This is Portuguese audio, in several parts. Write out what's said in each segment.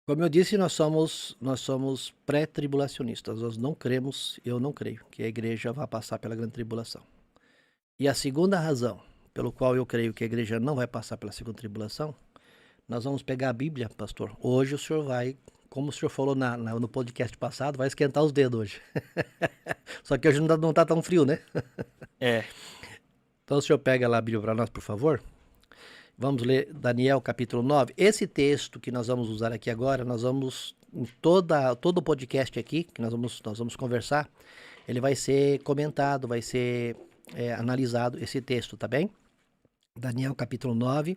Como eu disse, nós somos pré-tribulacionistas. Nós não cremos, eu não creio, que a igreja vai passar pela grande tribulação. E a segunda razão pelo qual eu creio que a igreja não vai passar pela segunda tribulação, nós vamos pegar a Bíblia, pastor. Hoje o senhor vai, como o senhor falou no podcast passado, vai esquentar os dedos hoje. Só que hoje não tá tão frio, né? É, Então o senhor pega lá a Bíblia para nós, por favor. Vamos ler Daniel capítulo 9. Esse texto que nós vamos usar aqui agora, nós vamos, em todo o podcast aqui, que nós vamos conversar, ele vai ser comentado, vai ser analisado esse texto, tá bem? Daniel capítulo 9,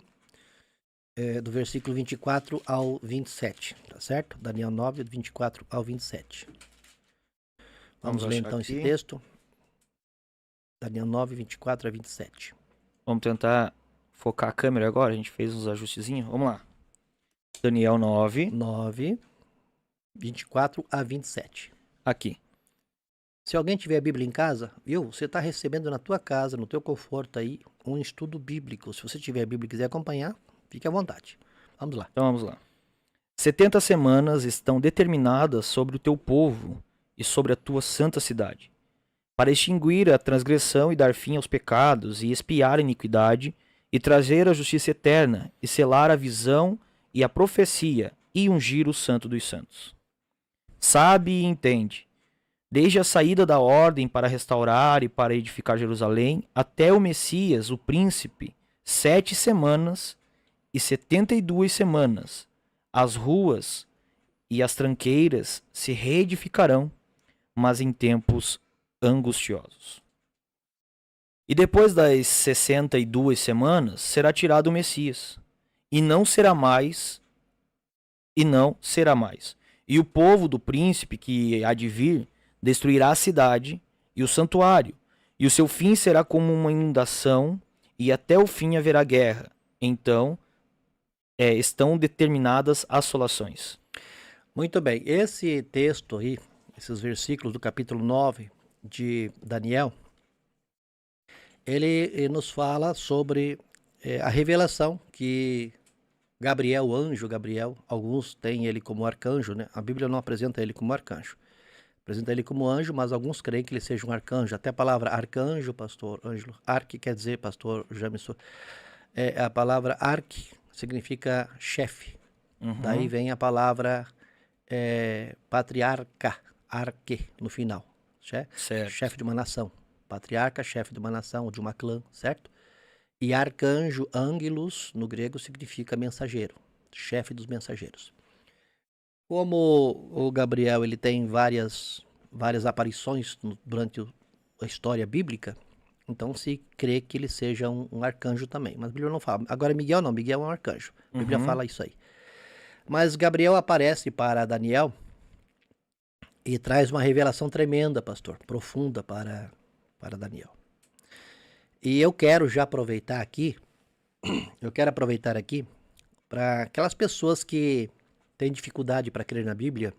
do versículo 24 ao 27, tá certo? Daniel 9, do 24 ao 27. Vamos vamos ler achar então esse aqui. texto. Daniel 9, 24 a 27. Vamos tentar focar a câmera agora. A gente fez uns ajustezinhos. Vamos lá. Daniel 9, 9, 24 a 27. aqui. Se alguém tiver a Bíblia em casa, viu? Você está recebendo na tua casa, no teu conforto aí, um estudo bíblico. Se você tiver a Bíblia e quiser acompanhar, fique à vontade. Vamos lá. Então vamos lá. 70 semanas estão determinadas sobre o teu povo e sobre a tua santa cidade, para extinguir a transgressão e dar fim aos pecados e expiar a iniquidade e trazer a justiça eterna e selar a visão e a profecia e ungir o santo dos santos. Sabe e entende. Desde a saída da ordem para restaurar e para edificar Jerusalém, até o Messias, o príncipe, 7 semanas e 72 semanas, as ruas e as tranqueiras se reedificarão, mas em tempos angustiosos. E depois das 62 semanas, será tirado o Messias, e não será mais, e não será mais. E o povo do príncipe que há de vir destruirá a cidade e o santuário, e o seu fim será como uma inundação, e até o fim haverá guerra. Então, estão determinadas assolações. Muito bem. Esse texto aí, esses versículos do capítulo 9 de Daniel, ele nos fala sobre a revelação que Gabriel, o anjo Gabriel, alguns têm ele como arcanjo, né? A Bíblia não apresenta ele como arcanjo. Apresenta ele como anjo, mas alguns creem que ele seja um arcanjo. Até a palavra arcanjo, pastor Ângelo, arque quer dizer, pastor Jamison, a palavra arque significa chefe. Daí vem a palavra patriarca, arque, no final. Certo. Chefe de uma nação. Patriarca, chefe de uma nação, ou de uma clã, certo? E arcanjo, ângelos, no grego, significa mensageiro, chefe dos mensageiros. Como o Gabriel ele tem várias aparições durante a história bíblica, então se crê que ele seja um arcanjo também. Mas a Bíblia não fala. Agora Miguel não, Miguel é um arcanjo. A Bíblia fala isso aí. Mas Gabriel aparece para Daniel e traz uma revelação tremenda, pastor, profunda para Daniel. E eu quero já aproveitar aqui, para aquelas pessoas que têm dificuldade para crer na Bíblia,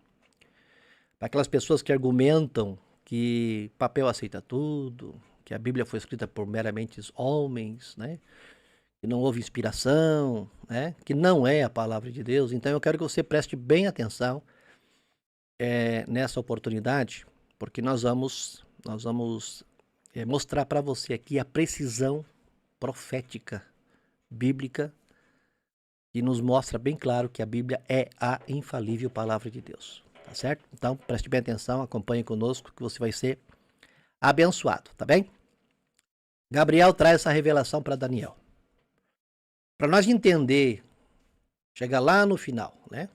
para aquelas pessoas que argumentam que papel aceita tudo, que a Bíblia foi escrita por meramente homens, né? Que não houve inspiração, né? Que não é a palavra de Deus. Então eu quero que você preste bem atenção nessa oportunidade, porque nós vamos mostrar para você aqui a precisão profética bíblica que nos mostra bem claro que a Bíblia é a infalível palavra de Deus, tá certo? Então preste bem atenção, acompanhe conosco que você vai ser abençoado, tá bem? Gabriel traz essa revelação para Daniel. Para nós entender, chegar lá no final, né?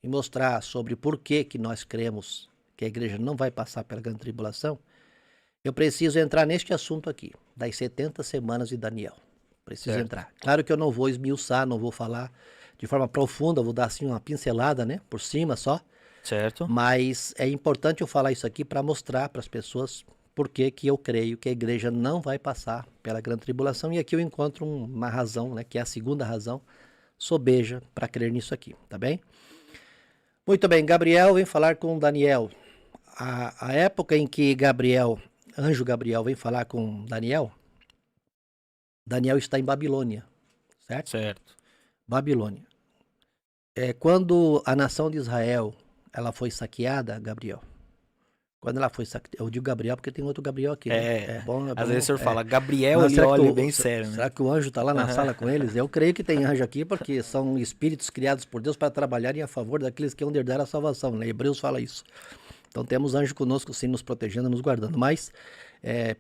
E mostrar sobre por que nós cremos que a igreja não vai passar pela grande tribulação, eu preciso entrar neste assunto aqui, das 70 semanas de Daniel. Preciso entrar. Claro que eu não vou esmiuçar, não vou falar de forma profunda, vou dar assim uma pincelada, né? Por cima só. Certo. Mas é importante eu falar isso aqui para mostrar para as pessoas por que eu creio que a igreja não vai passar pela grande tribulação. E aqui eu encontro uma razão, né? Que é a segunda razão, sobeja para crer nisso aqui, tá bem? Muito bem, Gabriel vem falar com Daniel. A época em que anjo Gabriel vem falar com Daniel está em Babilônia, certo? Certo. Babilônia. Quando a nação de Israel ela foi saqueada, Gabriel. Quando ela foi saqueada, eu digo Gabriel porque tem outro Gabriel aqui, né? Às vezes o senhor fala Gabriel Mas e olha bem sério, né? será que o anjo está lá na sala com eles? Eu creio que tem anjo aqui porque são espíritos criados por Deus para trabalharem a favor daqueles que vão herdar a salvação, né? Hebreus fala isso. Então temos anjo conosco sim, nos protegendo, nos guardando. Mas,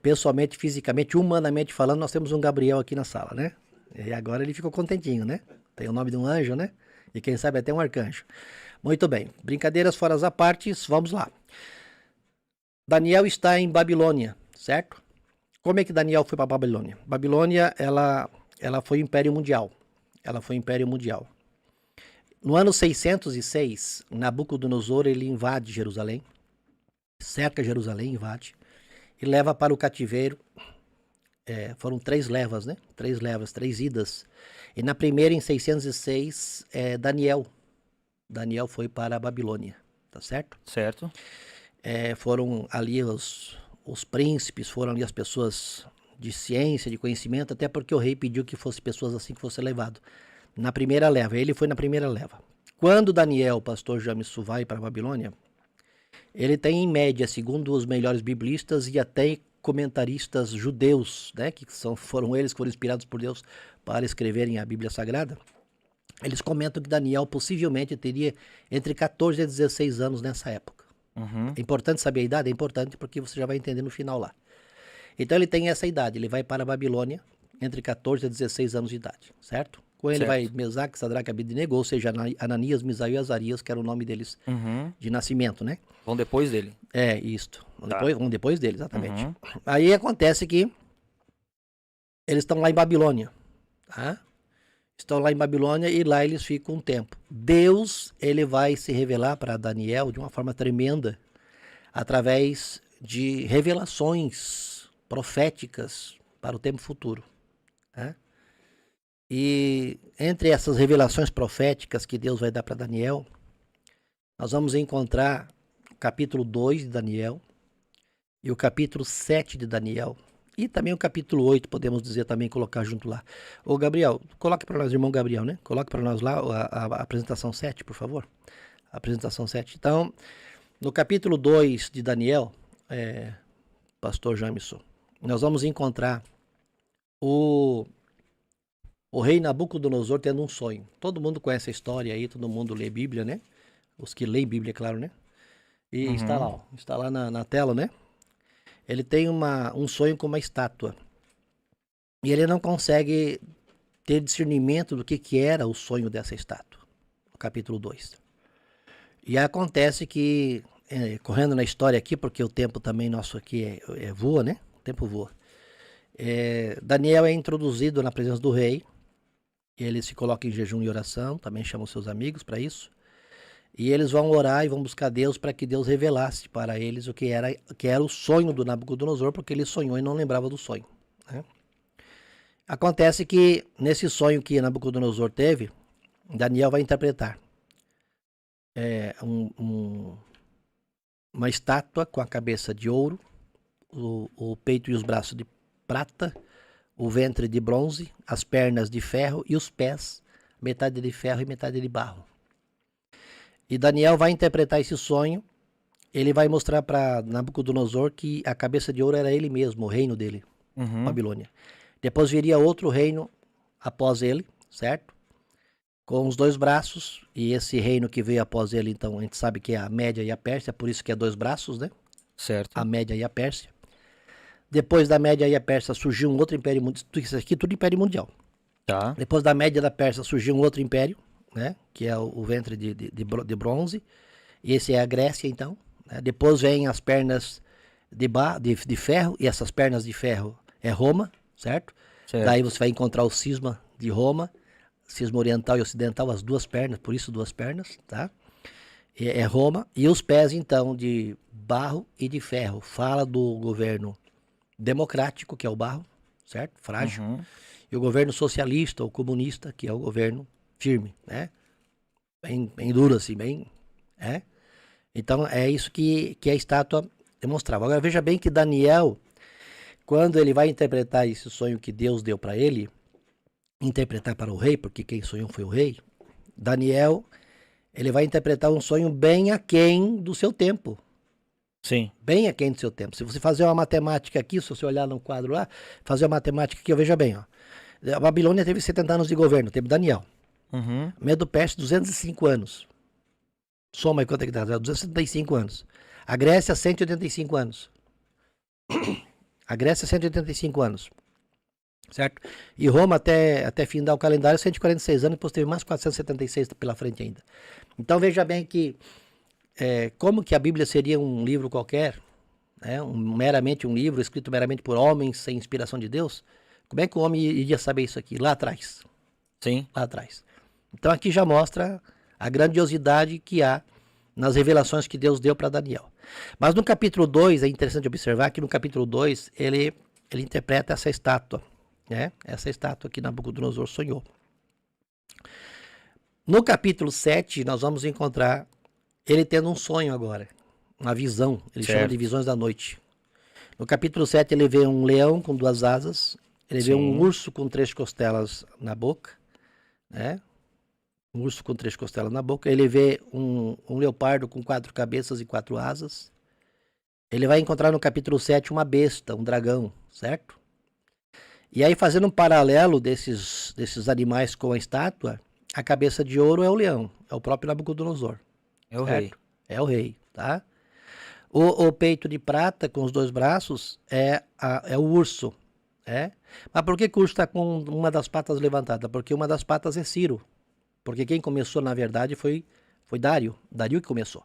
pessoalmente, fisicamente, humanamente falando, nós temos um Gabriel aqui na sala, né? E agora ele ficou contentinho, né? Tem o nome de um anjo, né? E quem sabe até um arcanjo. Muito bem, brincadeiras fora à parte, vamos lá. Daniel está em Babilônia, certo? Como é que Daniel foi para Babilônia? Babilônia, ela foi Império Mundial. Ela foi Império Mundial. No ano 606, Nabucodonosor, ele invade Jerusalém, cerca Jerusalém, invade, e leva para o cativeiro. Foram 3 levas, né? 3 levas, 3 idas. E na primeira, em 606, Daniel foi para a Babilônia, tá certo? Certo. Foram ali os príncipes, foram ali as pessoas de ciência, de conhecimento, até porque o rei pediu que fosse pessoas assim que fosse levado. Na primeira leva, ele foi na primeira leva. Quando Daniel, o pastor Jamissu, vai para a Babilônia, ele tem em média, segundo os melhores biblistas e até comentaristas judeus, né, que foram eles que foram inspirados por Deus para escreverem a Bíblia Sagrada, eles comentam que Daniel possivelmente teria entre 14 e 16 anos nessa época. É importante saber a idade? É importante porque você já vai entender no final lá. Então ele tem essa idade, ele vai para a Babilônia entre 14 e 16 anos de idade, certo? Com ele vai Mesaque, Sadraque, Abednego, ou seja, Ananias, Misael e Azarias, que era o nome deles de nascimento, né? Vão depois dele. Isto. Vão depois dele, exatamente. Aí acontece que eles estão lá em Babilônia, tá? Estão lá em Babilônia e lá eles ficam um tempo. Deus, ele vai se revelar para Daniel de uma forma tremenda, através de revelações proféticas para o tempo futuro, né? E entre essas revelações proféticas que Deus vai dar para Daniel, nós vamos encontrar o capítulo 2 de Daniel e o capítulo 7 de Daniel. E também o capítulo 8, podemos dizer também, colocar junto lá. Ô Gabriel, coloque para nós, irmão Gabriel, né? Coloque para nós lá a apresentação 7, por favor. A apresentação 7. Então, no capítulo 2 de Daniel, pastor Jamisson, nós vamos encontrar o rei Nabucodonosor tendo um sonho. Todo mundo conhece a história aí, todo mundo lê Bíblia, né? Os que leem Bíblia, claro, né? E está lá, ó, está lá na tela, né? Ele tem um sonho com uma estátua. E ele não consegue ter discernimento do que era o sonho dessa estátua. No capítulo 2. E acontece que, correndo na história aqui, porque o tempo também nosso aqui voa, né? O tempo voa. Daniel é introduzido na presença do rei. Ele se coloca em jejum e oração. Também chama os seus amigos para isso. E eles vão orar e vão buscar Deus para que Deus revelasse para eles o que era o sonho do Nabucodonosor, porque ele sonhou e não lembrava do sonho, né? Acontece que nesse sonho que Nabucodonosor teve, Daniel vai interpretar uma estátua com a cabeça de ouro, o peito e os braços de prata, o ventre de bronze, as pernas de ferro e os pés, metade de ferro e metade de barro. E Daniel vai interpretar esse sonho, ele vai mostrar para Nabucodonosor que a cabeça de ouro era ele mesmo, o reino dele, Babilônia. Depois viria outro reino após ele, certo? Com os 2 braços, e esse reino que veio após ele, então, a gente sabe que é a Média e a Pérsia, por isso que é 2 braços, né? Certo. A Média e a Pérsia. Depois da Média e a Pérsia surgiu um outro império mundial, isso aqui tudo império mundial. Tá. Depois da Média e da Pérsia surgiu um outro império, né, que é o ventre de bronze, e esse é a Grécia, então, né? Depois vem as pernas de ferro, e essas pernas de ferro é Roma, certo? Daí você vai encontrar o cisma de Roma, cisma oriental e ocidental, as 2 pernas, por isso 2 pernas, tá? É Roma, e os pés, então, de barro e de ferro, fala do governo democrático, que é o barro, certo? Frágil, e o governo socialista ou comunista, que é o governo firme, né? Bem duro assim, bem... Então é isso que a estátua demonstrava. Agora veja bem que Daniel, quando ele vai interpretar esse sonho que Deus deu para ele, interpretar para o rei, porque quem sonhou foi o rei, Daniel, ele vai interpretar um sonho bem aquém do seu tempo. Sim. Bem aquém do seu tempo. Se você fazer uma matemática aqui, se você olhar no quadro lá, fazer uma matemática aqui, veja bem, ó. A Babilônia teve 70 anos de governo, teve Daniel. Uhum. Medo-Persa, 205 anos. Soma aí quanto é que dá, 275 anos. A Grécia, 185 anos. A Grécia, 185 anos. Certo? E Roma, até findar o calendário, 146 anos, depois teve mais 476 pela frente ainda. Então veja bem que, como que a Bíblia seria um livro qualquer, né? Meramente um livro, escrito meramente por homens, sem inspiração de Deus, como é que o homem iria saber isso aqui? Lá atrás. Sim. Lá atrás. Então aqui já mostra a grandiosidade que há nas revelações que Deus deu para Daniel. Mas no capítulo 2, é interessante observar que no capítulo 2, ele interpreta essa estátua, né? Essa estátua que Nabucodonosor sonhou. No capítulo 7, nós vamos encontrar ele tendo um sonho agora, uma visão, ele chama de visões da noite. No capítulo 7, ele vê um leão com 2 asas, ele vê um urso com 3 costelas na boca, né? Um urso com 3 costelas na boca. Ele vê um leopardo com 4 cabeças e 4 asas. Ele vai encontrar no capítulo 7 uma besta, um dragão, certo? E aí, fazendo um paralelo desses animais com a estátua, a cabeça de ouro é o leão, é o próprio Nabucodonosor. É o rei. É o rei, tá? O peito de prata com os 2 braços é o urso, né? Mas por que o urso está com uma das patas levantada? Porque uma das patas é Ciro. Porque quem começou, na verdade, foi Dário. Dário que começou,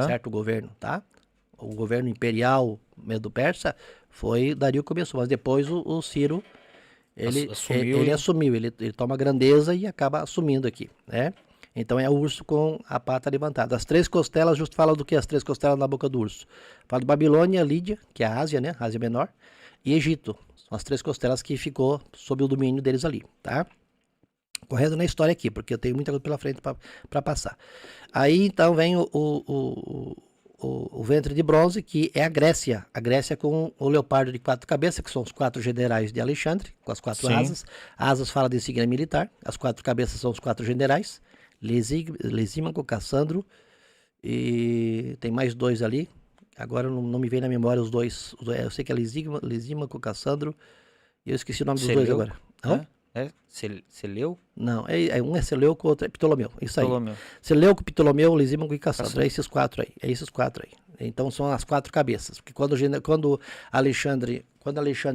certo? O governo, tá? O governo imperial Medo-Persa foi Dário que começou. Mas depois o Ciro, ele assumiu. Ele toma grandeza e acaba assumindo aqui, né? Então é o urso com a pata levantada. As 3 costelas, justo fala do que as 3 costelas na boca do urso. Fala de Babilônia, Lídia, que é a Ásia, né? A Ásia Menor, e Egito. São as 3 costelas que ficou sob o domínio deles ali, tá? Correndo na história aqui, porque eu tenho muita coisa pela frente para passar. Aí então vem o ventre de bronze, que é a Grécia. A Grécia com o leopardo de 4 cabeças, que são os 4 generais de Alexandre, com as 4 asas. Asas fala de insígnia militar. As 4 cabeças são os 4 generais. Lisímaco, Cassandro, e tem mais 2 ali. Agora não me vem na memória os 2. Eu sei que é Lisímaco, Cassandro, e eu esqueci o nome dos 2 agora. Seleuco? Não, um é Seleuco, o outro é Ptolomeu. Isso aí. Ptolomeu. Seleuco, Ptolomeu, Lisímaco e Cassandro. É esses 4 aí. Então são as 4 cabeças. Porque quando Alexandre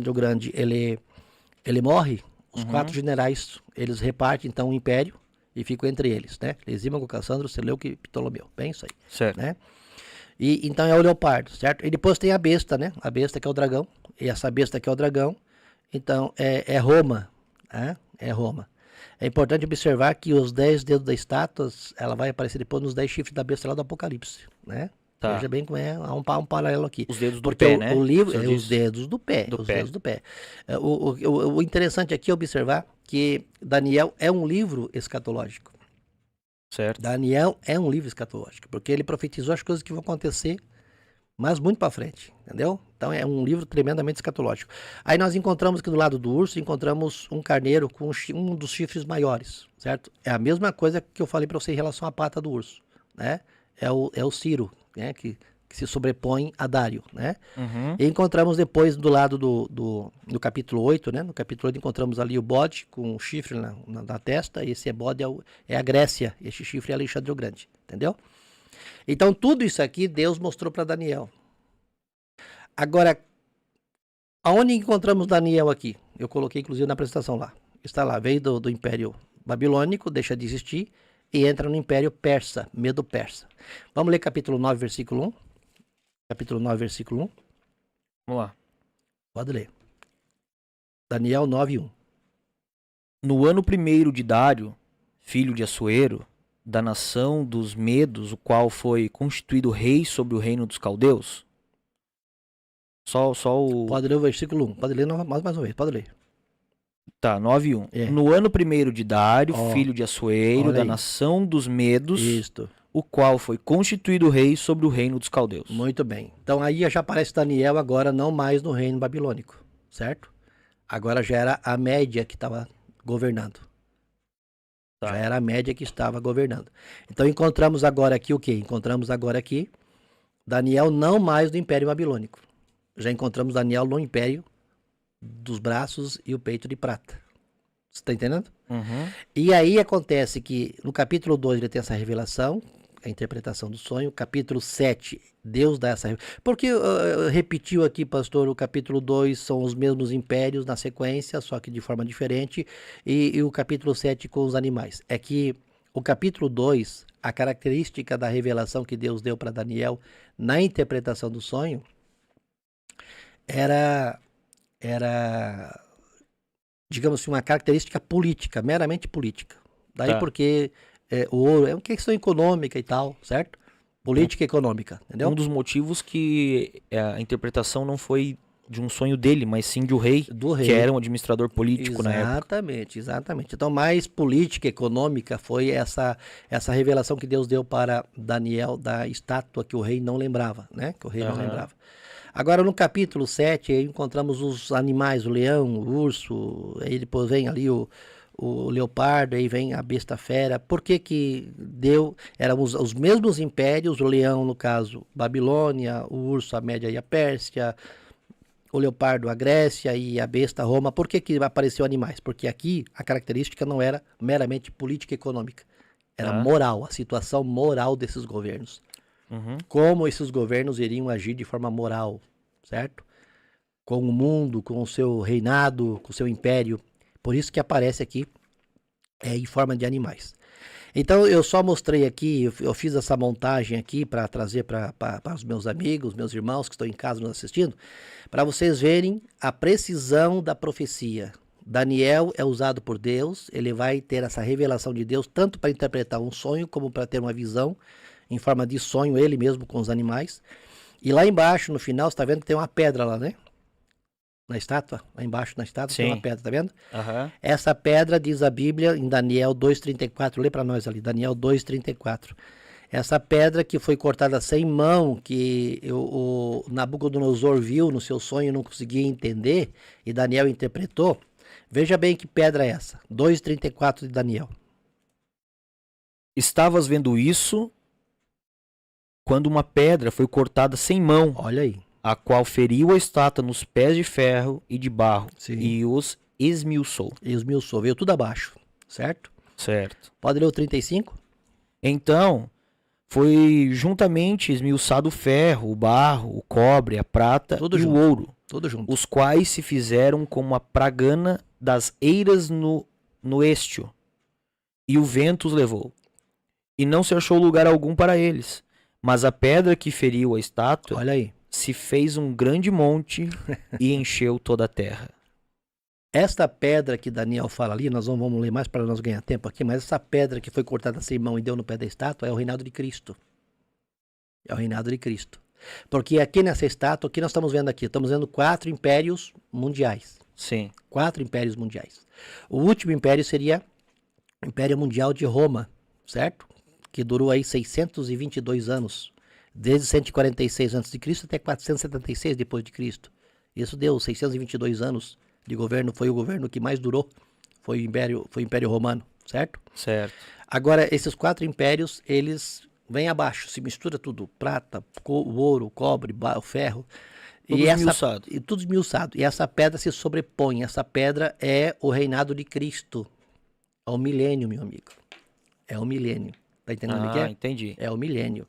o Grande ele morre, os 4 generais eles repartem então o império e ficam entre eles, né? Lisímaco, Cassandro, Seleuco e Ptolomeu. Bem isso aí. Certo. Né? E então é o leopardo, certo? E depois tem a besta, né? A besta que é o dragão. E essa besta que é o dragão, então é Roma. É Roma. É importante observar que os 10 dedos da estátua, ela vai aparecer depois nos 10 chifres da besta lá do Apocalipse, né? Tá. Veja bem como há um paralelo aqui. Os dedos do porque pé, né? O livro é os dedos do pé. Dedos do pé. O interessante aqui é observar que Daniel é um livro escatológico. Certo. Daniel é um livro escatológico, porque ele profetizou as coisas que vão acontecer, mas muito para frente, entendeu? Então é um livro tremendamente escatológico. Aí nós encontramos aqui do lado do urso, encontramos um carneiro com um dos chifres maiores, certo? É a mesma coisa que eu falei para você em relação à pata do urso, né? É o Ciro, né? Que se sobrepõe a Dário, né? E encontramos depois do lado do capítulo 8, né? No capítulo 8 encontramos ali o bode com um chifre na testa, e esse bode é a Grécia, esse chifre é Alexandre o Grande, entendeu? Então tudo isso aqui Deus mostrou para Daniel. Agora, aonde encontramos Daniel aqui? Eu coloquei inclusive na apresentação lá. Está lá, veio do Império Babilônico, deixa de existir e entra no Império Persa, Medo-Persa. Vamos ler capítulo 9, versículo 1. Capítulo 9, versículo 1. Vamos lá. Pode ler. Daniel 9, 1. No ano 1º de Dário, filho de Assuero, da nação dos Medos, o qual foi constituído rei sobre o reino dos caldeus. Só o... Pode ler o versículo 1. Pode ler mais uma vez. Pode ler. Tá, 9:1. É. No ano 1º de Dário, filho de Assuero, da aí. nação dos Medos, Isto. o qual foi constituído rei sobre o reino dos caldeus. Muito bem. Então aí já aparece Daniel agora não mais no reino babilônico, certo? Agora já era a Média que estava governando. Tá. Já era a média que estava governando. Então encontramos agora aqui o quê? Encontramos agora aqui Daniel não mais do Império Babilônico. Já encontramos Daniel no Império dos braços e o peito de prata. Você está entendendo? Uhum. E aí acontece que no capítulo 2 ele tem essa revelação, a interpretação do sonho. Capítulo 7, Deus dá essa revelação. Porque repetiu aqui, pastor, o capítulo 2 são os mesmos impérios na sequência, só que de forma diferente, e o capítulo 7 com os animais. É que o capítulo 2, a característica da revelação que Deus deu para Daniel na interpretação do sonho, era digamos assim, uma característica política, meramente política. Daí Tá. porque o ouro é uma questão econômica e tal, certo? Política e econômica, entendeu? Um dos motivos que a interpretação não foi de um sonho dele, mas sim de um rei, Do rei. que era um administrador político na época. Exatamente, exatamente. Então, mais política e econômica foi essa revelação que Deus deu para Daniel da estátua que o rei não lembrava, né? Que o rei não Aham. lembrava. Agora, no capítulo 7, aí encontramos os animais, o leão, o urso, aí depois vem ali o leopardo, aí vem a besta fera. Por que que deu? Eram os mesmos impérios, o leão, no caso, Babilônia, o urso, a Média e a Pérsia, o leopardo, a Grécia e a besta, Roma. Por que que apareceu animais? Porque aqui a característica não era meramente política e econômica. Era moral, a situação moral desses governos. Uhum. Como esses governos iriam agir de forma moral, certo? Com o mundo, com o seu reinado, com o seu império. Por isso que aparece aqui em forma de animais. Então eu só mostrei aqui, eu fiz essa montagem aqui para trazer para os meus amigos, meus irmãos que estão em casa nos assistindo, para vocês verem a precisão da profecia. Daniel é usado por Deus, ele vai ter essa revelação de Deus tanto para interpretar um sonho como para ter uma visão em forma de sonho, ele mesmo com os animais. E lá embaixo, no final, você está vendo que tem uma pedra lá, né? Na estátua, lá embaixo na estátua tem uma Sim. pedra, tá vendo? Aham. Essa pedra, diz a Bíblia, em Daniel 2,34, lê para nós ali, Daniel 2,34. Essa pedra que foi cortada sem mão, que o Nabucodonosor viu no seu sonho e não conseguia entender, e Daniel interpretou. Veja bem que pedra é essa, 2,34 de Daniel. Estavas vendo isso quando uma pedra foi cortada sem mão, Olha aí. a qual feriu a estátua nos pés de ferro e de barro, Sim. e os esmiuçou. Esmiuçou, veio tudo abaixo, certo? Certo. Pode ler o 35? Então, foi juntamente esmiuçado o ferro, o barro, o cobre, a prata Tudo e junto. o ouro, Tudo junto. os quais se fizeram como a pragana das eiras no estio, e o vento os levou. E não se achou lugar algum para eles, mas a pedra que feriu a estátua Olha aí. se fez um grande monte e encheu toda a terra. Esta pedra que Daniel fala ali, nós vamos ler mais para nós ganhar tempo aqui, mas essa pedra que foi cortada sem mão e deu no pé da estátua é o reinado de Cristo. É o reinado de Cristo. Porque aqui nessa estátua, o que nós estamos vendo aqui? Estamos vendo 4 impérios mundiais. Sim. 4 impérios mundiais. O último império seria o Império Mundial de Roma, certo? Que durou aí 622 anos. Desde 146 a.C. até 476 depois de Cristo. Isso deu 622 anos de governo, foi o governo que mais durou. Foi o Império Romano, certo? Certo. Agora, esses 4 impérios, eles vêm abaixo, se mistura tudo. Prata, ouro, cobre, o ferro. Tudo esmiuçado. E tudo esmiuçado. E essa pedra se sobrepõe. Essa pedra é o reinado de Cristo. É o milênio, meu amigo. É o milênio. Tá entendendo o que é? Entendi. É o milênio.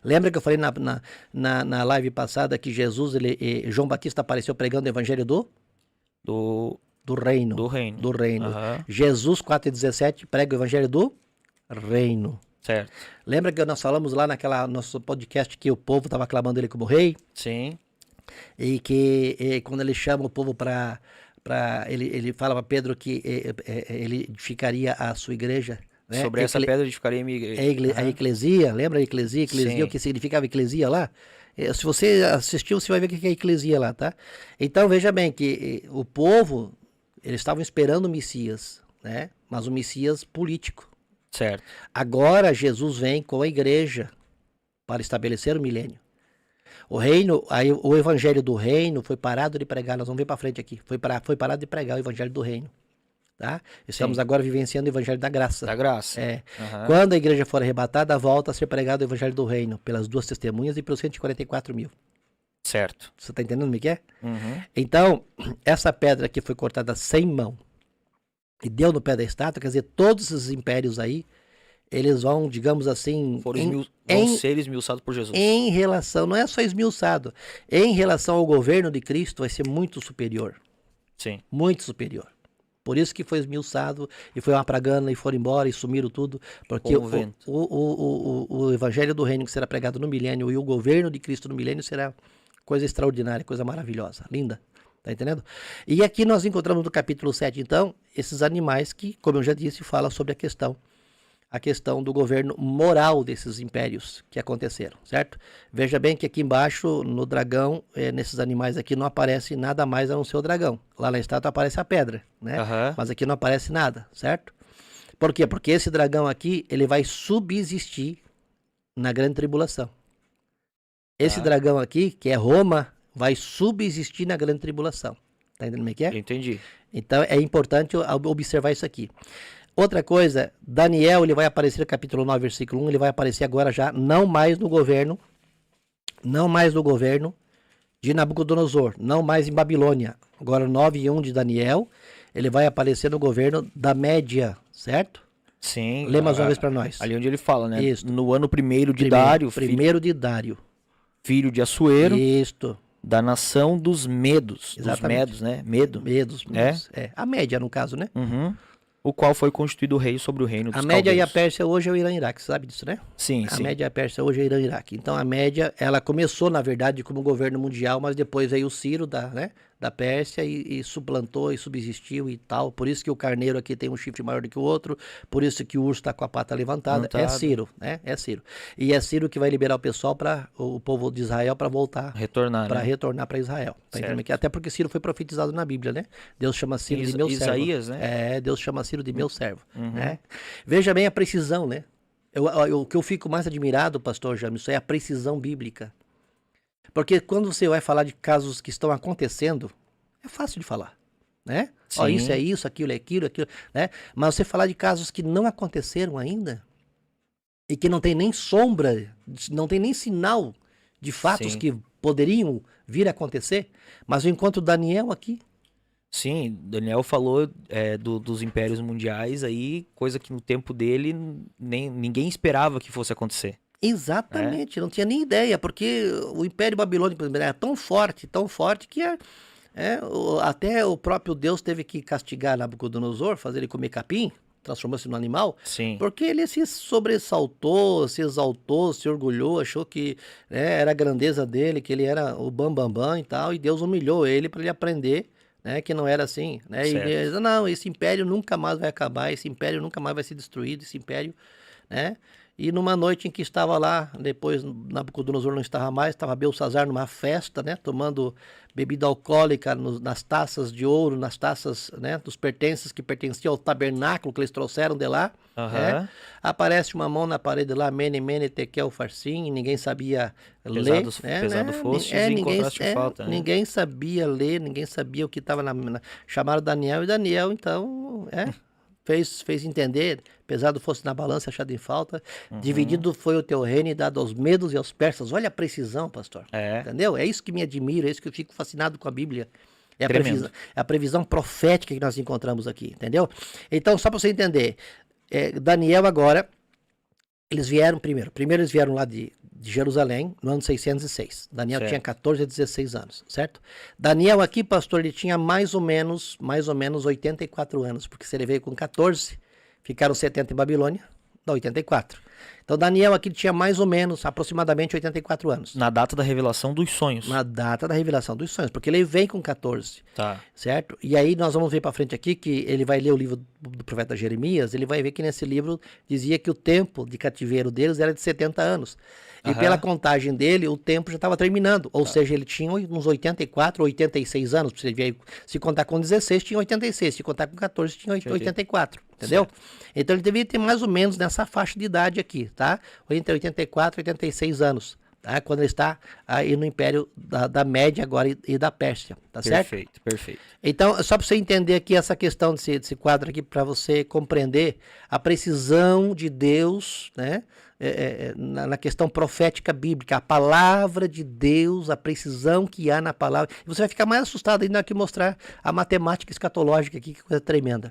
Lembra que eu falei na live passada que Jesus, João Batista apareceu pregando o evangelho do reino. Do reino. Do reino. Aham. Jesus 4,17 prega o evangelho do reino. Certo. Lembra que nós falamos lá naquela nosso podcast que o povo estava aclamando ele como rei? Sim. E que quando ele chama o povo para ele fala para Pedro que ele edificaria a sua igreja. Né? Sobre essa pedra edificaria minha igreja. A eclesia, lembra a eclesia? Eclesia, Sim. o que significava eclesia lá? Se você assistiu, você vai ver o que é eclesia lá, tá? Então, veja bem que o povo, eles estavam esperando o Messias, né? Mas o Messias político. Certo. Agora, Jesus vem com a igreja para estabelecer o milênio. O reino, aí o evangelho do reino foi parado de pregar, nós vamos ver para frente aqui, foi parado de pregar o evangelho do reino. tá? Estamos Sim. agora vivenciando o evangelho da graça. Da graça. É. Aham. Quando a igreja for arrebatada, volta a ser pregado o evangelho do reino pelas 2 testemunhas e pelos 144 mil. Certo. Você tá entendendo o que é? Uhum. Então, essa pedra que foi cortada sem mão e deu no pé da estátua, quer dizer, todos esses impérios aí, eles vão, digamos assim, Vão ser esmiuçados por Jesus. em relação, não é só esmiuçado, em relação ao governo de Cristo vai ser muito superior. Sim. Muito superior. Por isso que foi esmiuçado e foi uma pragana e foram embora e sumiram tudo. Porque Com o vento. o evangelho do reino que será pregado no milênio e o governo de Cristo no milênio será coisa extraordinária, coisa maravilhosa, linda. Tá entendendo? E aqui nós encontramos no capítulo 7, então, esses animais que, como eu já disse, fala sobre a questão do governo moral desses impérios que aconteceram, certo? Veja bem que aqui embaixo, no dragão, nesses animais aqui, não aparece nada mais a não ser o dragão. Lá na estátua aparece a pedra, né? Aham. Mas aqui não aparece nada, certo? Por quê? Porque esse dragão aqui, ele vai subsistir na grande tribulação. Esse Tá. dragão aqui, que é Roma, vai subsistir na grande tribulação. Tá entendendo o que é? Entendi. Então é importante observar isso aqui. Outra coisa, Daniel, ele vai aparecer no capítulo 9, versículo 1, ele vai aparecer agora já, não mais no governo de Nabucodonosor, não mais em Babilônia. Agora 9:1 de Daniel, ele vai aparecer no governo da Média, certo? Sim. Lê mais uma vez para nós. Ali onde ele fala, né? Isso. No ano primeiro de Dário, Primeiro de Dário. filho de Assuero, Isto. da nação dos Medos. Dos Exatamente. Medos, né? Medo. Medos. A Média, no caso, né? Uhum. O qual foi constituído rei sobre o reino dos A Média e a caldeus. Pérsia hoje é o Irã e Iraque, sabe disso, né? Sim, A sim. Média e a Pérsia hoje é Irã e Iraque. Então a Média, ela começou, na verdade, como governo mundial, mas depois veio o Ciro da Pérsia e suplantou e subsistiu e tal. Por isso que o carneiro aqui tem um chifre maior do que o outro, por isso que o urso está com a pata levantada. É Ciro, né? É Ciro. E é Ciro que vai liberar o pessoal, o povo de Israel, para voltar, Retornar, para né? retornar para Israel. Tá entendendo? Até porque Ciro foi profetizado na Bíblia, né? Deus chama Ciro de meu servo. Isaías, né? Deus chama Ciro de meu servo. Né? Veja bem a precisão, né? O que eu fico mais admirado, pastor Jamison, é a precisão bíblica. Porque quando você vai falar de casos que estão acontecendo, é fácil de falar, né? Ó, Sim. isso é isso, aquilo é aquilo, né? Mas você falar de casos que não aconteceram ainda e que não tem nem sombra, não tem nem sinal de fatos Sim. que poderiam vir a acontecer, mas eu encontro Daniel aqui. Sim, Daniel falou dos impérios mundiais aí, coisa que no tempo dele ninguém esperava que fosse acontecer. Exatamente, não tinha nem ideia, porque o Império Babilônico por exemplo, era tão forte que até o próprio Deus teve que castigar Nabucodonosor, fazer ele comer capim, transformou-se num animal, Sim. porque ele se sobressaltou, se exaltou, se orgulhou, achou que era a grandeza dele, que ele era o bambambam e tal, e Deus humilhou ele para ele aprender, né, que não era assim, né? E ele diz, não, esse império nunca mais vai acabar, esse império nunca mais vai ser destruído, esse império, né? E numa noite em que estava lá, depois Nabucodonosor não estava mais, estava Belsazar numa festa, né, tomando bebida alcoólica nas taças de ouro, nas taças, né, dos pertences que pertenciam ao tabernáculo que eles trouxeram de lá. Né? Aparece uma mão na parede lá, Mene, Mene, Tekel, Farsim, e ninguém sabia ler. Pesado fosse e encontraste falta. Né? Ninguém sabia ler, ninguém sabia o que estava chamaram Daniel, e Daniel, então, fez entender, pesado fosse na balança achado em falta, dividido foi o teu reino e dado aos medos e aos persas. Olha a precisão, pastor. Entendeu? É isso que me admira, é isso que eu fico fascinado com a Bíblia. É a previsão profética que nós encontramos aqui, entendeu? Então, só para você entender, Daniel agora, eles vieram primeiro eles vieram lá de Jerusalém, no ano 606. Daniel tinha 14 a 16 anos, certo? Daniel aqui, pastor, ele tinha mais ou menos 84 anos, porque se ele veio com 14, ficaram 70 em Babilônia, dá 84. Então Daniel aqui tinha mais ou menos, aproximadamente 84 anos. Na data da revelação dos sonhos. Na data da revelação dos sonhos, porque ele vem com 14, certo? E aí nós vamos ver para frente aqui que ele vai ler o livro do profeta Jeremias, ele vai ver que nesse livro dizia que o tempo de cativeiro deles era de 70 anos. E pela contagem dele, o tempo já estava terminando. Ou seja, ele tinha uns 84, 86 anos. Se contar com 16, tinha 86. Se contar com 14, tinha 84. Entendeu? Certo. Então ele devia ter mais ou menos nessa faixa de idade aqui, tá? Entre 84 e 86 anos. tá? Quando ele está aí no Império da Média agora e da Pérsia, tá certo? Perfeito, perfeito. Então, só para você entender aqui essa questão desse quadro aqui, para você compreender a precisão de Deus, né? Na questão profética bíblica, a palavra de Deus, a precisão que há na palavra. E você vai ficar mais assustado ainda que mostrar a matemática escatológica aqui, que coisa tremenda.